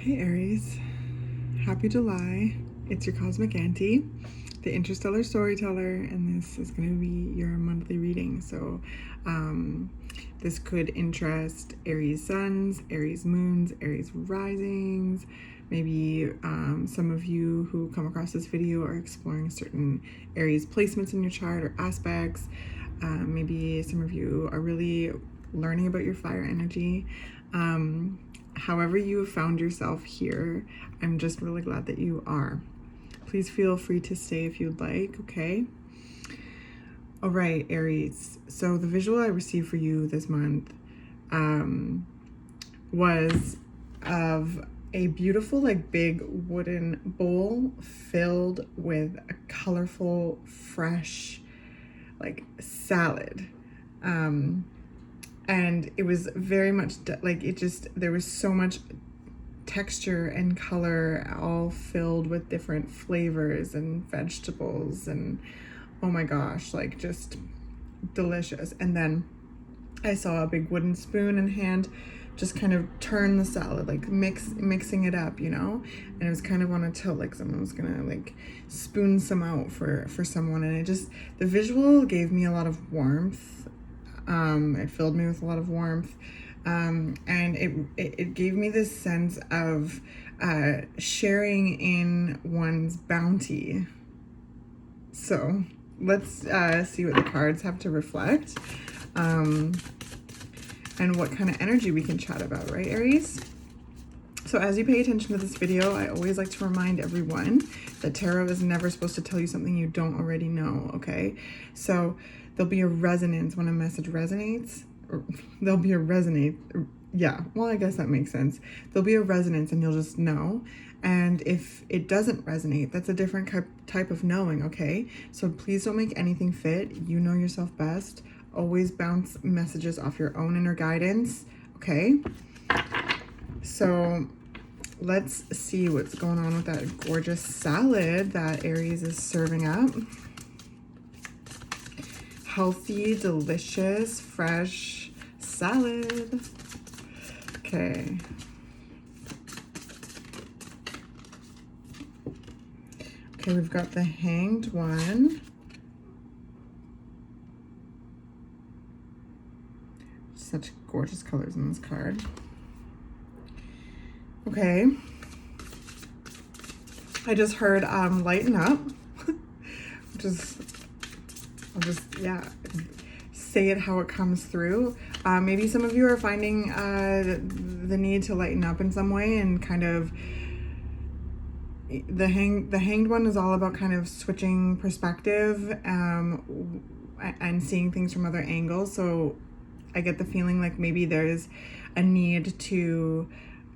Hey Aries, happy July. It's your cosmic auntie, the interstellar storyteller, and this is going to be your monthly reading. So this could interest Aries suns, Aries moons, Aries risings. Maybe some of you who come across this video are exploring certain Aries placements in your chart or aspects. Maybe some of you are really learning about your fire energy. However you have found yourself here, I'm just really glad that you are. Please feel free to stay if you'd like, okay? All right, Aries. So the visual I received for you this month was of a beautiful, like, big wooden bowl filled with a colorful, fresh, like, salad. And it was very much like there was so much texture and color, all filled with different flavors and vegetables, and oh my gosh, like, just delicious. And then I saw a big wooden spoon in hand just kind of turn the salad, like mixing it up, and it was kind of on a tilt, like someone was gonna like spoon some out for someone. And the visual gave me a lot of warmth. It filled me with a lot of warmth, and it gave me this sense of sharing in one's bounty. So let's see what the cards have to reflect, and what kind of energy we can chat about, right, Aries? So as you pay attention to this video, I always like to remind everyone that tarot is never supposed to tell you something you don't already know, okay? So there'll be a resonance when a message resonates, or there'll be a resonate. Yeah, well, I guess that makes sense. There'll be a resonance and you'll just know. And if it doesn't resonate, that's a different type of knowing, okay? So please don't make anything fit. You know yourself best. Always bounce messages off your own inner guidance, okay? So let's see what's going on with that gorgeous salad that Aries is serving up. Healthy, delicious, fresh salad. Okay. Okay, we've got the Hanged One. Such gorgeous colors in this card. Okay. I just heard lighten up. I'll just, yeah, say it how it comes through. Maybe some of you are finding the need to lighten up in some way, and kind of the Hanged One is all about kind of switching perspective and seeing things from other angles. So I get the feeling like maybe there's a need to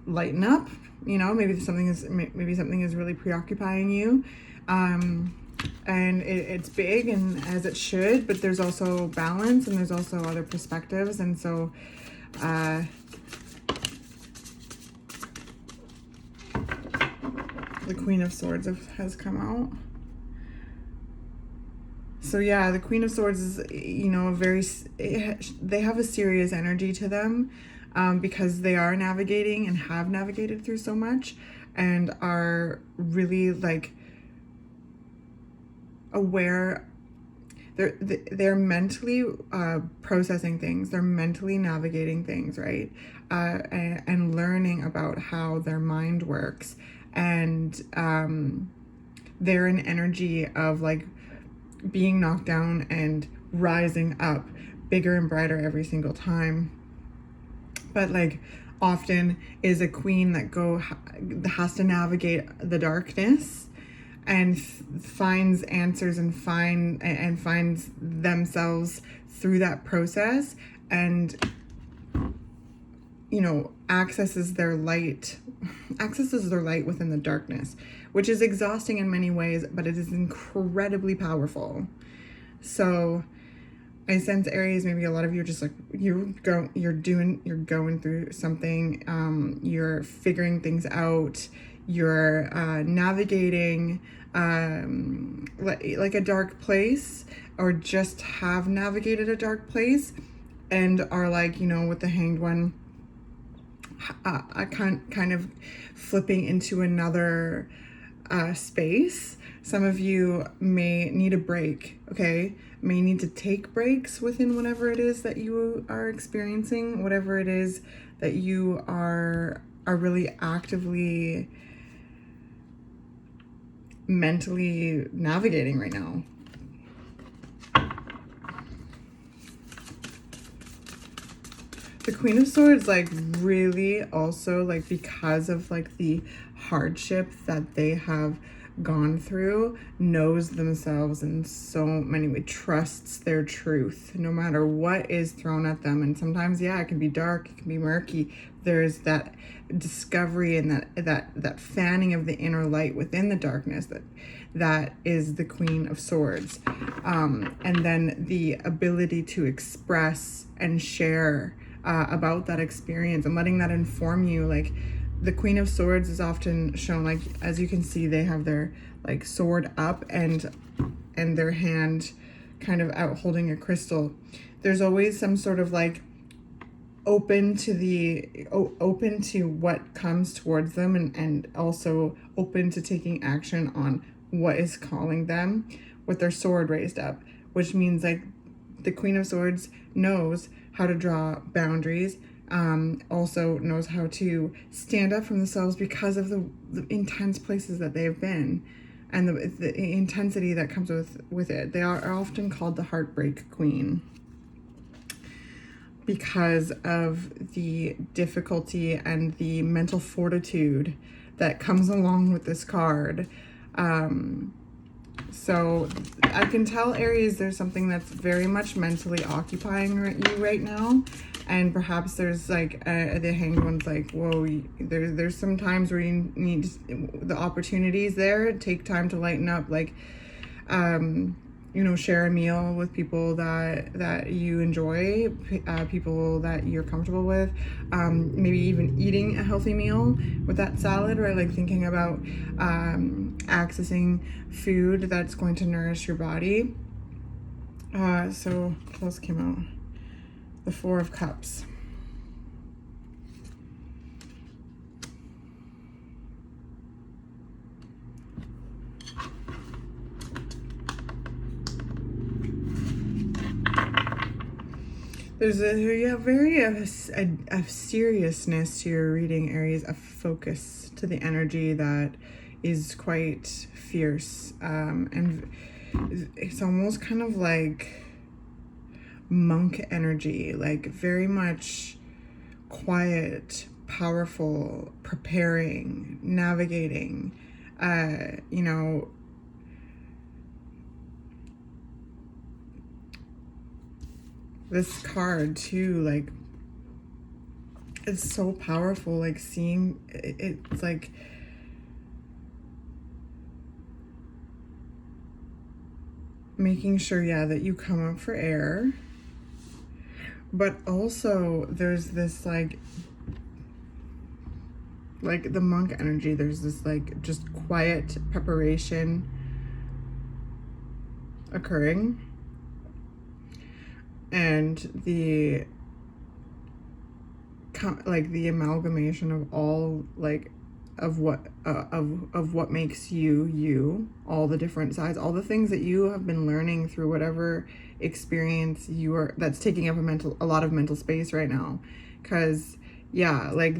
lighten up, maybe something is really preoccupying you, and it's big, and as it should, but there's also balance and there's also other perspectives. And so the Queen of Swords has come out. So yeah, the Queen of Swords is, they have a serious energy to them, because they are navigating and have navigated through so much, and are really, like, aware. They're mentally processing things. They're mentally navigating things, right? And learning about how their mind works. And they're an energy of, like, being knocked down and rising up bigger and brighter every single time. But, like, often is a queen that has to navigate the darkness and finds answers and finds themselves through that process, and accesses their light within the darkness, which is exhausting in many ways, but it is incredibly powerful. So I sense, Aries, maybe a lot of you are just like, you're going through something, you're figuring things out, you're navigating like a dark place, or just have navigated a dark place, and are like, with the Hanged One, kind of flipping into another space. Some of you may need a break, okay? May need to take breaks within whatever it is that you are experiencing, whatever it is that you are really actively mentally navigating right now. The Queen of Swords, like, really also, like, because of like the hardship that they have gone through, knows themselves in so many ways, trusts their truth no matter what is thrown at them. And sometimes, yeah, it can be dark, it can be murky. There's that discovery and that fanning of the inner light within the darkness that is the Queen of Swords. And then the ability to express and share about that experience and letting that inform you. Like, the Queen of Swords is often shown, like, as you can see, they have their like sword up and their hand kind of out holding a crystal. There's always some sort of like open to what comes towards them, and also open to taking action on what is calling them with their sword raised up, which means like the Queen of Swords knows how to draw boundaries, also knows how to stand up for themselves because of the intense places that they have been, and the intensity that comes with it. They are often called the Heartbreak Queen because of the difficulty and the mental fortitude that comes along with this card. So I can tell, Aries, there's something that's very much mentally occupying you right now. And perhaps there's like the Hanged One's like, whoa, there's some times where you need the opportunities there. Take time to lighten up, like, you know, share a meal with people that you enjoy, people that you're comfortable with, maybe even eating a healthy meal with that salad, right? Like thinking about accessing food that's going to nourish your body. So what else came out? The Four of Cups. There's a seriousness to your reading, Aries, a focus to the energy that is quite fierce, and it's almost kind of like monk energy, like very much quiet, powerful, preparing, navigating, you know, this card too, like, it's so powerful, like seeing it's like making sure, yeah, that you come up for air, but also there's this like the monk energy, there's this like just quiet preparation occurring, and the amalgamation of all, like, of what makes you, all the different sides, all the things that you have been learning through whatever experience that's taking up a lot of mental space right now. Because yeah, like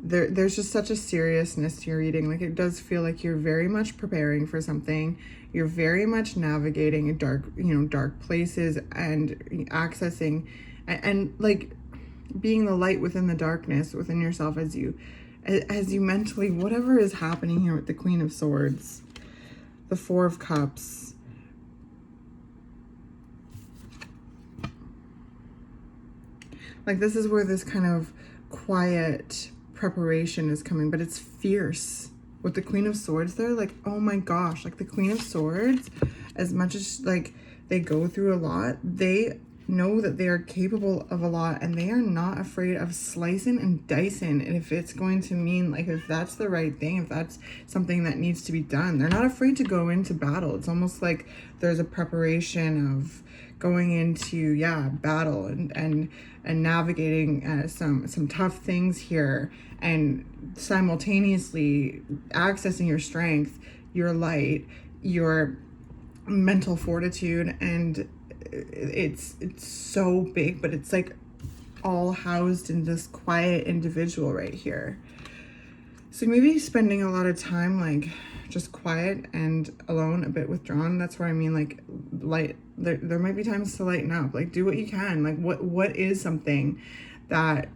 there's just such a seriousness to your reading. Like, it does feel like you're very much preparing for something. You're very much navigating dark places and accessing and like being the light within the darkness within yourself as you mentally, whatever is happening here with the Queen of Swords, the Four of Cups. Like, this is where this kind of quiet preparation is coming, but it's fierce. With the Queen of Swords there, like, oh my gosh, like the Queen of Swords, as much as like they go through a lot, they know that they are capable of a lot, and they are not afraid of slicing and dicing. And if it's going to mean, like, if that's the right thing, if that's something that needs to be done, they're not afraid to go into battle. It's almost like there's a preparation of going into, yeah, battle and navigating some tough things here, and simultaneously accessing your strength, your light, your mental fortitude. And it's so big, but it's like all housed in this quiet individual right here. So maybe spending a lot of time like just quiet and alone, a bit withdrawn. That's where I mean, like, light, there might be times to lighten up, like do what you can. Like what is something that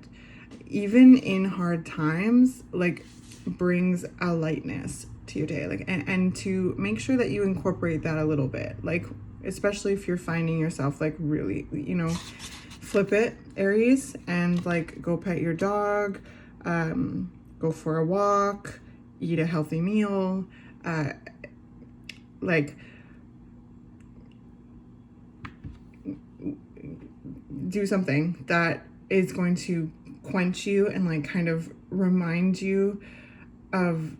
even in hard times, like, brings a lightness to your day, like, and to make sure that you incorporate that a little bit, like, especially if you're finding yourself like really, you know, flip it, Aries, and like go pet your dog, go for a walk, eat a healthy meal, like do something that is going to quench you and like kind of remind you of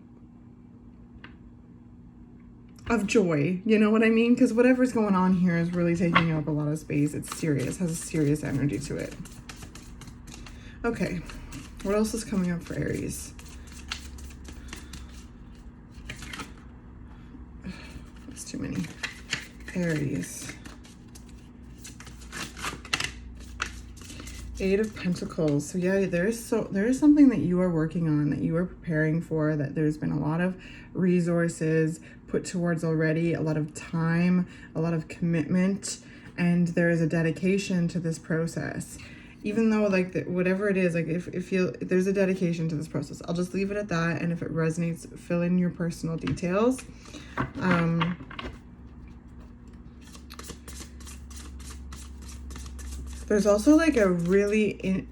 joy, you know what I mean? Because whatever's going on here is really taking up a lot of space. It's serious, has a serious energy to it. Okay, what else is coming up for Aries? That's too many. Aries. Eight of Pentacles. So yeah, there is something that you are working on, that you are preparing for, that there's been a lot of resources put towards already, a lot of time, a lot of commitment, and there is a dedication to this process. Even though like whatever it is, like if there's a dedication to this process, I'll just leave it at that. And if it resonates, fill in your personal details. There's also like a really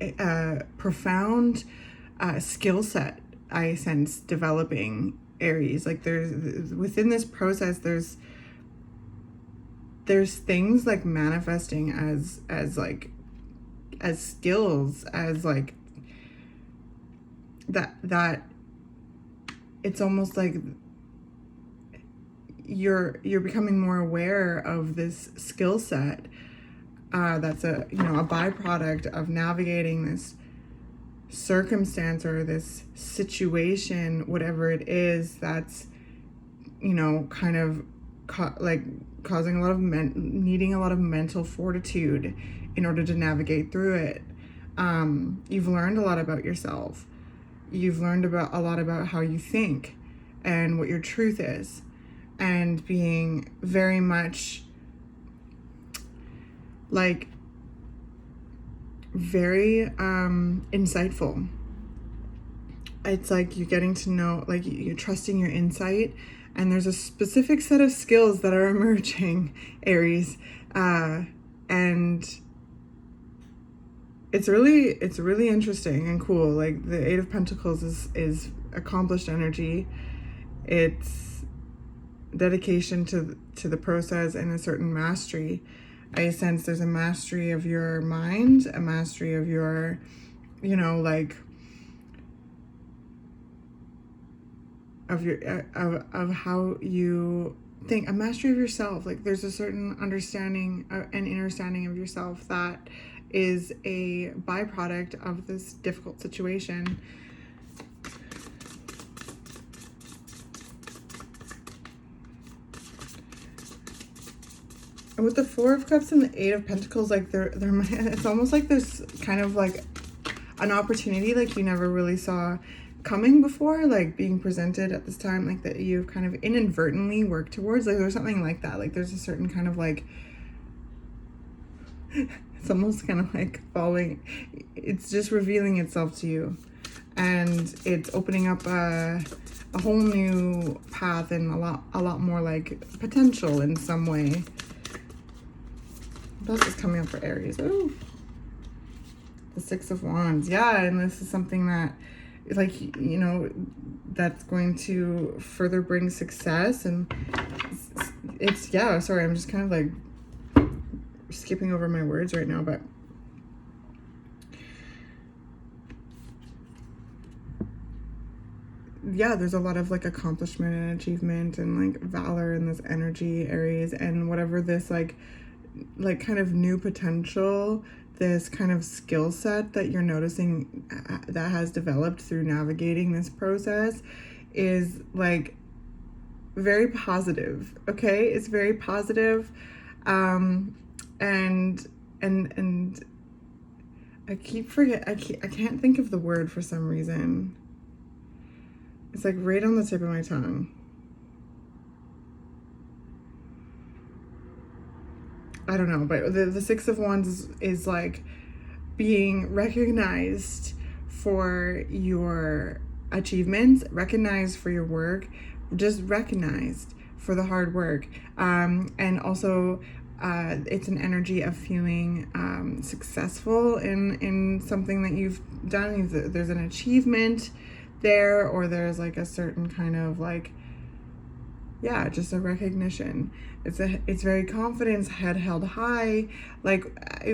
profound skill set I sense developing, Aries. Like there's within this process, there's things like manifesting as skills, as like that it's almost like you're becoming more aware of this skill set. That's a byproduct of navigating this circumstance or this situation, whatever it is, that's, kind of causing a lot of needing a lot of mental fortitude in order to navigate through it. You've learned a lot about yourself. You've learned a lot about how you think and what your truth is, and being very much like very insightful. It's like you're getting to know, like you're trusting your insight, and there's a specific set of skills that are emerging, Aries, and it's really interesting and cool. Like the Eight of Pentacles is accomplished energy. It's dedication to the process and a certain mastery. I sense there's a mastery of your mind, a mastery of your, of how you think, a mastery of yourself. Like there's a certain understanding and understanding of yourself that is a byproduct of this difficult situation. And with the Four of Cups and the Eight of Pentacles, like it's almost like there's kind of like an opportunity like you never really saw coming before, like being presented at this time, like that you've kind of inadvertently worked towards. Like there's something like that. Like there's a certain kind of like, it's almost kind of like following, it's just revealing itself to you, and it's opening up a whole new path and a lot more like potential in some way. What else is coming up for Aries? Ooh, the Six of Wands. Yeah, and this is something that, like, that's going to further bring success. And it's yeah, sorry, I'm just kind of like skipping over my words right now, but yeah, there's a lot of like accomplishment and achievement and like valor in this energy, Aries, and whatever this like kind of new potential, this kind of skill set that you're noticing that has developed through navigating this process is like very positive. Okay, it's very positive. And I can't think of the word for some reason. It's like right on the tip of my tongue. I don't know, but the Six of Wands is like being recognized for your achievements, recognized for your work, just recognized for the hard work. And also it's an energy of feeling successful in something that you've done. There's an achievement there, or there's like a certain kind of like, yeah, just a recognition. It's very confidence, head held high. Like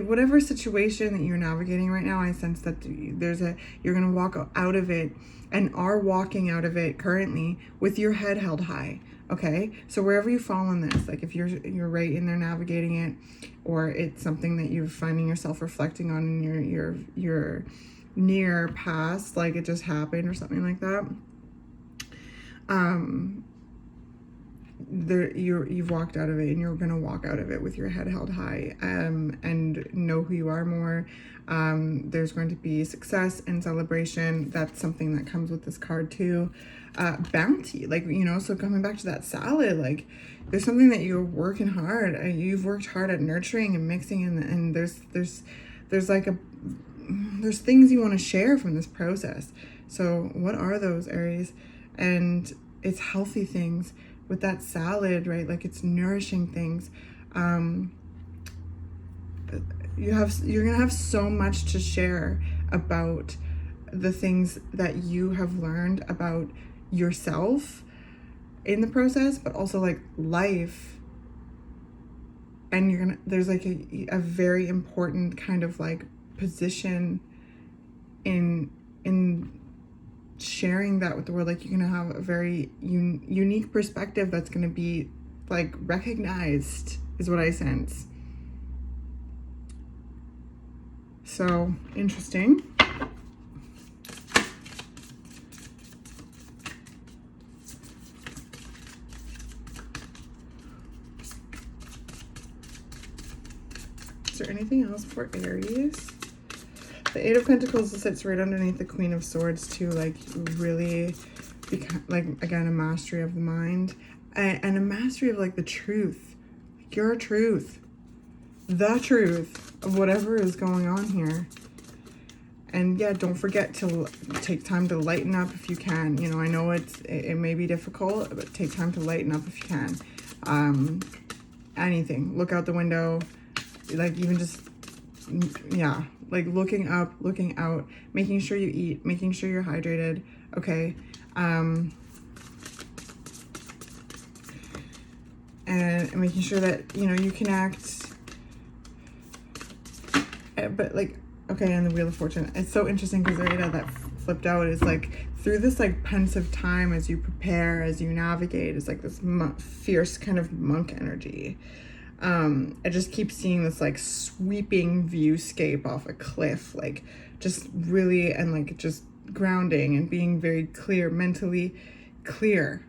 whatever situation that you're navigating right now, I sense that you're gonna walk out of it and are walking out of it currently with your head held high. Okay, so wherever you fall in this, like if you're right in there navigating it, or it's something that you're finding yourself reflecting on in your near past, like it just happened or something like that. You've walked out of it, and you're gonna walk out of it with your head held high, and know who you are more. There's going to be success and celebration. That's something that comes with this card too. Bounty, like, you know, so coming back to that salad, like there's something that you're working hard. You've worked hard at nurturing and mixing, and there's things you want to share from this process. So what are those, Aries? And it's healthy things with that salad, right? Like it's nourishing things. You're gonna have so much to share about the things that you have learned about yourself in the process, but also like life. And there's like a very important kind of like position in sharing that with the world. Like you're gonna have a very unique perspective that's gonna be like recognized, is what I sense. So interesting. Is there anything else for Aries? The Eight of Pentacles sits right underneath the Queen of Swords too, like really become, like, again, a mastery of the mind and a mastery of like the truth, your truth, the truth of whatever is going on here. And yeah, don't forget to take time to lighten up if you can. You know, I know it may be difficult, but take time to lighten up if you can. Anything, look out the window, like even just, yeah, like looking up, looking out, making sure you eat, making sure you're hydrated, okay? And making sure that, you know, you connect. But like, okay, and the Wheel of Fortune, it's so interesting because right now that flipped out is like, through this like pensive time as you prepare, as you navigate, it's like this fierce kind of monk energy. I just keep seeing this like sweeping viewscape off a cliff, like just really, and like just grounding and being very clear, mentally clear,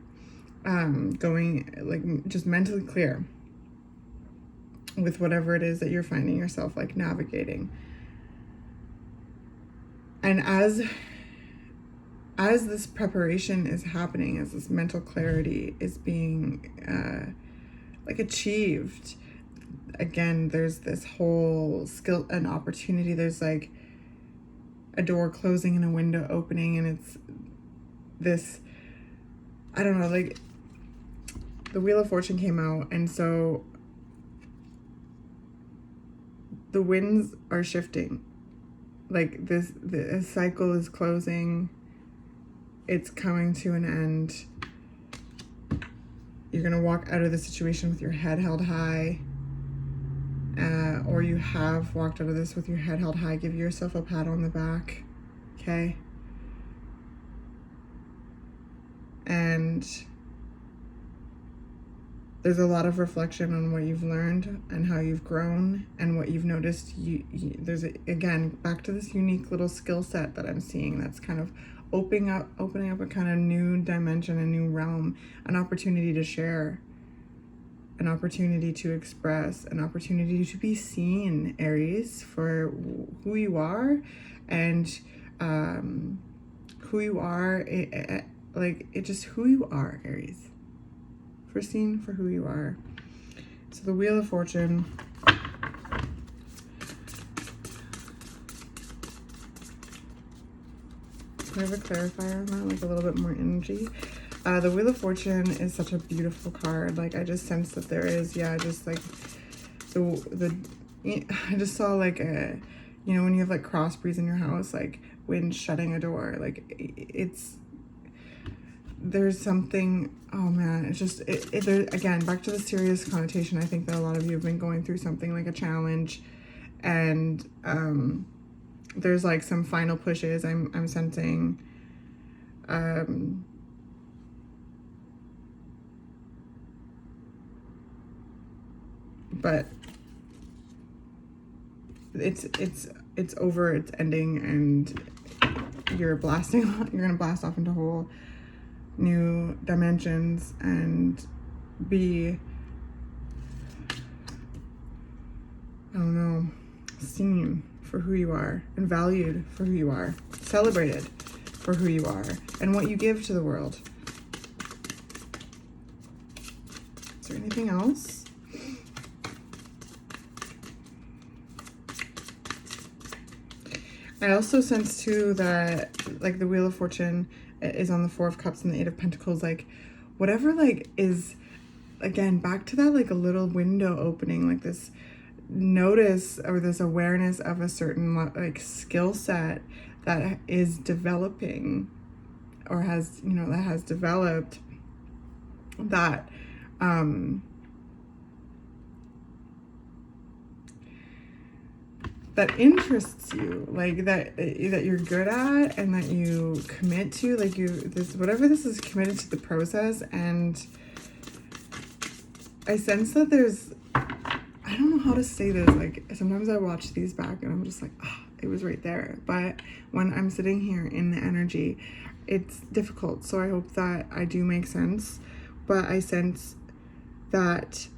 going like just mentally clear with whatever it is that you're finding yourself like navigating. And as this preparation is happening, as this mental clarity is being like achieved, again, there's this whole skill and opportunity. There's like a door closing and a window opening, and it's this, I don't know, like the Wheel of Fortune came out, and so the winds are shifting. Like the cycle is closing, it's coming to an end. You're gonna walk out of the situation with your head held high, or you have walked out of this with your head held high, give yourself a pat on the back, okay? And there's a lot of reflection on what you've learned and how you've grown and what you've noticed. There's again, back to this unique little skill set that I'm seeing that's kind of opening up a kind of new dimension, a new realm, an opportunity to share, an opportunity to express, an opportunity to be seen, Aries, for who you are and who you are, just who you are, Aries. For seen for who you are. So the Wheel of Fortune. I have a clarifier on that, like a little bit more energy. The Wheel of Fortune is such a beautiful card. Like I just sense that there is, just like I just saw like when you have like cross breeze in your house, like wind shutting a door, like there's something, oh man, it's just, there, again, back to the serious connotation. I think that a lot of you have been going through something like a challenge, and there's like some final pushes I'm sensing. But it's over, it's ending, and you're gonna blast off into whole new dimensions and be, I don't know, seen for who you are and valued for who you are, celebrated for who you are and what you give to the world. Is there anything else? I also sense too that like the Wheel of Fortune is on the Four of Cups and the Eight of Pentacles, like whatever like is, again, back to that like a little window opening, like this notice or this awareness of a certain like skill set that is developing or has, that has developed that that interests you, like that you're good at and that you commit to, like whatever this is, committed to the process. And I sense that there's, I don't know how to say this, like sometimes I watch these back and I'm just like, it was right there, but when I'm sitting here in the energy, it's difficult. So I hope that I do make sense, but I sense that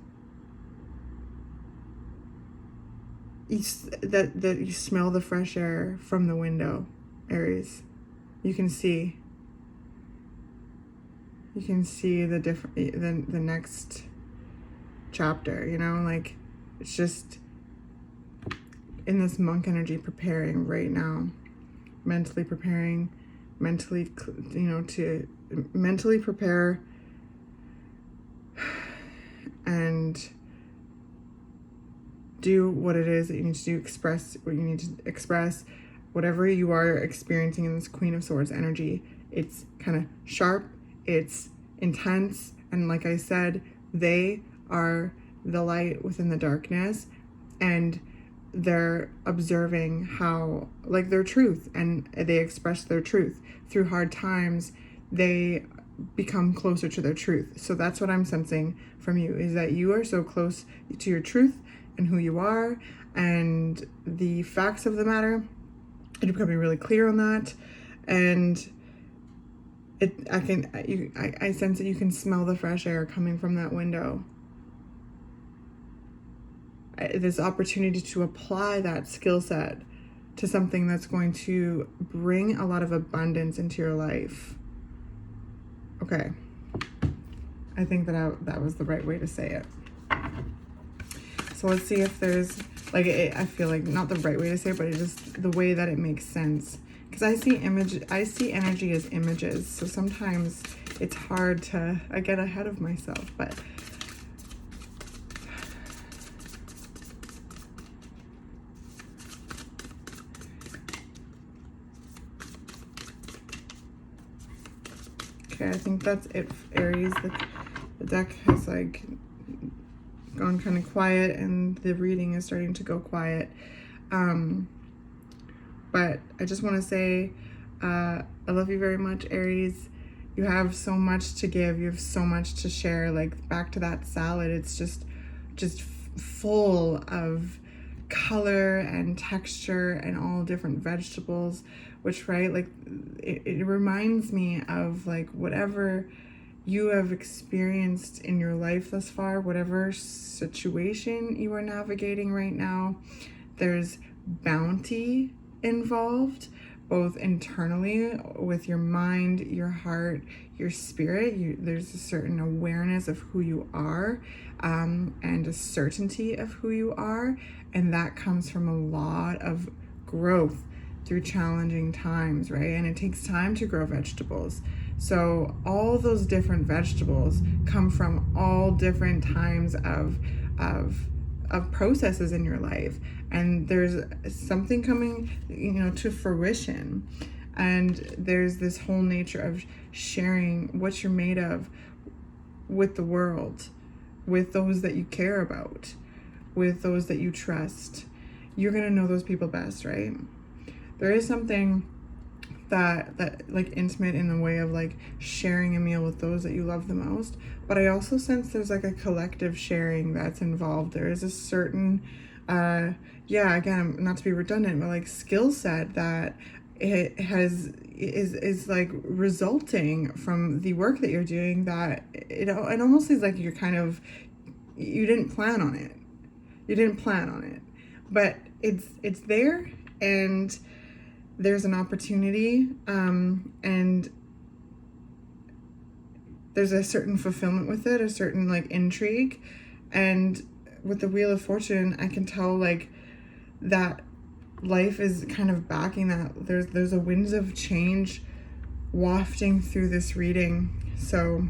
that you smell the fresh air from the window, Aries. You can see the different, the next chapter, like it's just in this monk energy, preparing right now, mentally preparing, to mentally prepare and do what it is that you need to do, express what you need to express, whatever you are experiencing in this Queen of Swords energy. It's kind of sharp, it's intense, and like I said, they are the light within the darkness, and they're observing how, like, their truth, and they express their truth through hard times. They become closer to their truth. So that's what I'm sensing from you, is that you are so close to your truth and who you are and the facts of the matter. You're becoming really clear on that, and I sense that you can smell the fresh air coming from that window. This opportunity to apply that skill set to something that's going to bring a lot of abundance into your life. Okay, I think that was the right way to say it. So let's see if there's, like, I feel like not the right way to say it, but it's just the way that it makes sense. Because I see energy as images. So sometimes it's hard to, I get ahead of myself, but okay, I think that's it, Aries. The deck has like gone kind of quiet, and the reading is starting to go quiet. But I just want to say, I love you very much, Aries. You have so much to give. You have so much to share. Like, back to that salad, it's just full of color and texture and all different vegetables, which, right, like it reminds me of like whatever you have experienced in your life thus far, whatever situation you are navigating right now. There's bounty involved, both internally with your mind, your heart, your spirit. There's a certain awareness of who you are, and a certainty of who you are, and that comes from a lot of growth through challenging times, right? And it takes time to grow vegetables. So all those different vegetables come from all different times of processes in your life, and there's something coming, to fruition, and there's this whole nature of sharing what you're made of with the world, with those that you care about, with those that you trust. You're gonna know those people best, right? There is something that like intimate in the way of like sharing a meal with those that you love the most, but I also sense there's like a collective sharing that's involved. There is a certain again, not to be redundant, but like skill set that is like resulting from the work that you're doing, that it almost is like you didn't plan on it, but it's there, and there's an opportunity, and there's a certain fulfillment with it, a certain like intrigue. And with the Wheel of Fortune, I can tell like that life is kind of backing that. There's a winds of change wafting through this reading. So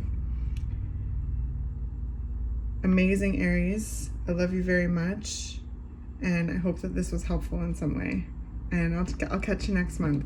amazing, Aries. I love you very much, and I hope that this was helpful in some way. And I'll catch you next month.